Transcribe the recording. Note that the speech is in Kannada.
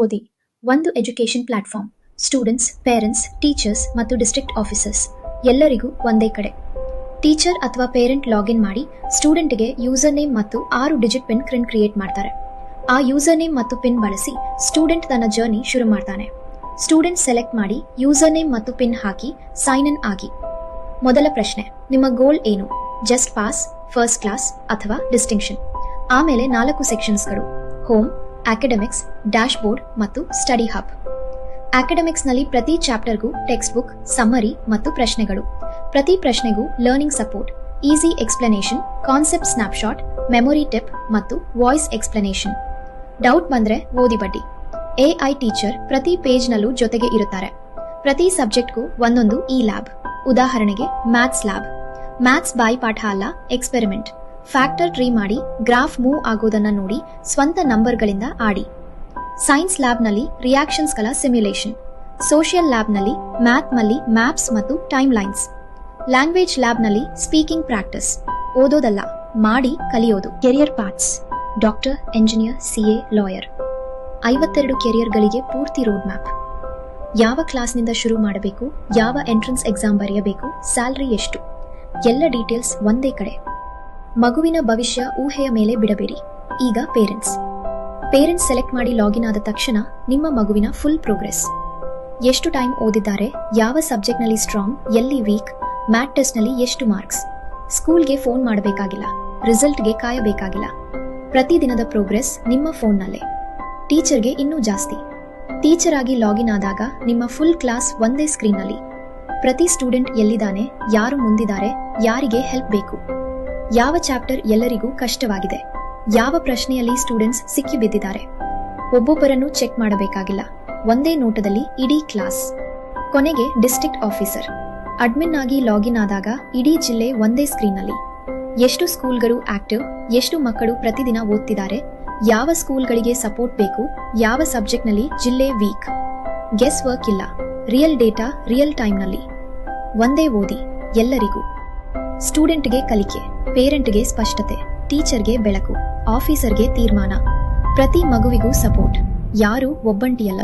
ಓದಿ ಒಂದು education platform. Students, parents, teachers ಮತ್ತು ಡಿಸ್ಟ್ರಿಕ್ಟ್ ಆಫೀಸರ್ಸ್ ಎಲ್ಲರಿಗೂ ಒಂದೇ ಕಡೆ. ಟೀಚರ್ ಅಥವಾ ಪೇರೆಂಟ್ ಲಾಗಿನ್ ಮಾಡಿ ಸ್ಟೂಡೆಂಟ್ಗೆ ಯೂಸರ್ ನೇಮ್ ಮತ್ತು 6 ಡಿಜಿಟ್ ಪಿನ್ ಕ್ರಿಯೇಟ್ ಮಾಡ್ತಾರೆ. ಆ ಯೂಸರ್ ನೇಮ್ ಮತ್ತು ಪಿನ್ ಬಳಸಿ ಸ್ಟೂಡೆಂಟ್ ತನ್ನ ಜರ್ನಿ ಶುರು ಮಾಡ್ತಾನೆ. ಸ್ಟೂಡೆಂಟ್ ಸೆಲೆಕ್ಟ್ ಮಾಡಿ ಯೂಸರ್ ನೇಮ್ ಮತ್ತು ಪಿನ್ ಹಾಕಿ ಸೈನ್ ಇನ್ ಆಗಿ. ಮೊದಲ ಪ್ರಶ್ನೆ, ನಿಮ್ಮ ಗೋಲ್ ಏನು? ಜಸ್ಟ್ ಪಾಸ್, ಫಸ್ಟ್ ಕ್ಲಾಸ್ ಅಥವಾ ಡಿಸ್ಟಿಂಕ್ಷನ್? ಆಮೇಲೆ 4 ಸೆಕ್ಷನ್ಸ್ಗಳು: ಹೋಮ್, ಅಕಾಡೆಮಿಕ್ಸ್, ಡ್ಯಾಶ್ ಬೋರ್ಡ್ ಮತ್ತು ಸ್ಟಡಿ ಹಬ್. ಅಕಾಡೆಮಿಕ್ಸ್ ನಲ್ಲಿ ಪ್ರತಿ ಚಾಪ್ಟರ್ಗೂ ಟೆಕ್ಸ್ಟ್ ಬುಕ್, ಸಮ್ಮರಿ ಮತ್ತು ಪ್ರಶ್ನೆಗಳು. ಪ್ರತಿ ಪ್ರಶ್ನೆಗೂ learning support, easy explanation, concept snapshot, memory tip ಮತ್ತು ವಾಯ್ಸ್ ಎಕ್ಸ್ಪ್ಲನೇಷನ್. ಡೌಟ್ ಬಂದ್ರೆ ಓದಿ ಬಡ್ಡಿ. AI ಟೀಚರ್ ಪ್ರತಿ ಪೇಜ್ ನಲ್ಲೂ ಜೊತೆಗೆ ಇರುತ್ತಾರೆ. ಪ್ರತಿ ಸಬ್ಜೆಕ್ಟ್ಗೂ ಒಂದೊಂದು ಇ ಲ್ಯಾಬ್. ಉದಾಹರಣೆಗೆ ಮ್ಯಾಥ್ಸ್ ಲ್ಯಾಬ್. ಮ್ಯಾಥ್ಸ್ ಬಾಯಿ ಪಾಠ ಅಲ್ಲ, ಎಕ್ಸ್ಪೆರಿಮೆಂಟ್. ಫ್ಯಾಕ್ಟರ್ ಟ್ರೀ ಮಾಡಿ ಗ್ರಾಫ್ ಮೂವ್ ಆಗೋದನ್ನ ನೋಡಿ ಸ್ವಂತ ನಂಬರ್ಗಳಿಂದ ಆಡಿ. ಸೈನ್ಸ್ ಲ್ಯಾಬ್ ನಲ್ಲಿ ರಿಯಾಕ್ಷನ್ಸ್ ಗಳ ಸಿಮ್ಯುಲೇಷನ್. ಸೋಷಿಯಲ್ ಲ್ಯಾಬ್ ನಲ್ಲಿ ಮ್ಯಾಥ್ ನಲ್ಲಿ ಮ್ಯಾಪ್ಸ್ ಮತ್ತು ಟೈಮ್ ಲೈನ್ಸ್. ಲ್ಯಾಂಗ್ವೇಜ್ ಲ್ಯಾಬ್ ನಲ್ಲಿ ಸ್ಪೀಕಿಂಗ್ ಪ್ರಾಕ್ಟೀಸ್. ಓದೋದಲ್ಲ, ಮಾಡಿ ಕಲಿಯೋದು. Career paths: doctor, engineer, CA, lawyer. 52 ಕೆರಿಯರ್ಗಳಿಗೆ ಪೂರ್ತಿ ರೋಡ್ ಮ್ಯಾಪ್. ಯಾವ ಕ್ಲಾಸ್ನಿಂದ ಶುರು ಮಾಡಬೇಕು, ಯಾವ ಎಂಟ್ರೆನ್ಸ್ ಎಕ್ಸಾಮ್ ಬರೆಯಬೇಕು, ಸ್ಯಾಲರಿ ಎಷ್ಟು, ಎಲ್ಲ ಡೀಟೇಲ್ಸ್ ಒಂದೇ ಕಡೆ. ಮಗುವಿನ ಭವಿಷ್ಯ ಊಹೆಯ ಮೇಲೆ ಬಿಡಬೇಡಿ. ಈಗ ಪೇರೆಂಟ್ಸ್ ಸೆಲೆಕ್ಟ್ ಮಾಡಿ ಲಾಗಿನ್ ಆದ ತಕ್ಷಣ ನಿಮ್ಮ ಮಗುವಿನ ಫುಲ್ ಪ್ರೋಗ್ರೆಸ್. ಎಷ್ಟು ಟೈಮ್ ಓದಿದ್ದಾರೆ, ಯಾವ ಸಬ್ಜೆಕ್ಟ್ ನಲ್ಲಿ ಸ್ಟ್ರಾಂಗ್, ಎಲ್ಲಿ ವೀಕ್, ಮ್ಯಾಥ್ ಟೆಸ್ಟ್ ನಲ್ಲಿ ಎಷ್ಟು ಮಾರ್ಕ್ಸ್. ಸ್ಕೂಲ್ಗೆ ಫೋನ್ ಮಾಡಬೇಕಾಗಿಲ್ಲ, ರಿಸಲ್ಟ್ಗೆ ಕಾಯಬೇಕಾಗಿಲ್ಲ. ಪ್ರತಿದಿನದ ಪ್ರೋಗ್ರೆಸ್ ನಿಮ್ಮ ಫೋನ್ನಲ್ಲೇ. ಟೀಚರ್ಗೆ ಇನ್ನೂ ಜಾಸ್ತಿ. ಟೀಚರ್ ಆಗಿ ಲಾಗಿನ್ ಆದಾಗ ನಿಮ್ಮ ಫುಲ್ ಕ್ಲಾಸ್ ಒಂದೇ ಸ್ಕ್ರೀನ್ ನಲ್ಲಿ. ಪ್ರತಿ ಸ್ಟೂಡೆಂಟ್ ಎಲ್ಲಿದ್ದಾನೆ, ಯಾರು ಮುಂದಿದ್ದಾರೆ, ಯಾರಿಗೆ ಹೆಲ್ಪ್ ಬೇಕು, ಯಾವ ಚಾಪ್ಟರ್ ಎಲ್ಲರಿಗೂ ಕಷ್ಟವಾಗಿದೆ, ಯಾವ ಪ್ರಶ್ನೆಯಲ್ಲಿ ಸ್ಟೂಡೆಂಟ್ಸ್ ಸಿಕ್ಕಿ ಬಿದ್ದಿದ್ದಾರೆ. ಒಬ್ಬೊಬ್ಬರನ್ನು ಚೆಕ್ ಮಾಡಬೇಕಾಗಿಲ್ಲ, ಒಂದೇ ನೋಟದಲ್ಲಿ ಇಡೀ ಕ್ಲಾಸ್. ಕೊನೆಗೆ ಡಿಸ್ಟ್ರಿಕ್ಟ್ ಆಫೀಸರ್. ಅಡ್ಮಿನ್ ಆಗಿ ಲಾಗಿನ್ ಆದಾಗ ಇಡೀ ಜಿಲ್ಲೆ ಒಂದೇ ಸ್ಕ್ರೀನ್ ನಲ್ಲಿ. ಎಷ್ಟು ಸ್ಕೂಲ್ಗಳು ಆಕ್ಟಿವ್, ಎಷ್ಟು ಮಕ್ಕಳು ಪ್ರತಿದಿನ ಓದ್ತಿದ್ದಾರೆ, ಯಾವ ಸ್ಕೂಲ್ಗಳಿಗೆ ಸಪೋರ್ಟ್ ಬೇಕು, ಯಾವ ಸಬ್ಜೆಕ್ಟ್ ನಲ್ಲಿ ಜಿಲ್ಲೆ ವೀಕ್. ಗೆಸ್ ವರ್ಕ್ ಇಲ್ಲ, ರಿಯಲ್ ಡೇಟಾ ರಿಯಲ್ ಟೈಮ್ ನಲ್ಲಿ. ಒಂದೇ ಓದಿ ಎಲ್ಲರಿಗೂ. ಸ್ಟೂಡೆಂಟ್ಗೆ ಕಲಿಕೆ, ಪೇರೆಂಟ್ಗೆ ಸ್ಪಷ್ಟತೆ, ಟೀಚರ್ಗೆ ಬೆಳಕು, ಆಫೀಸರ್ಗೆ ತೀರ್ಮಾನ. ಪ್ರತಿ ಮಗುವಿಗೂ ಸಪೋರ್ಟ್. ಯಾರು ಒಬ್ಬಂಟಿಯಲ್ಲ.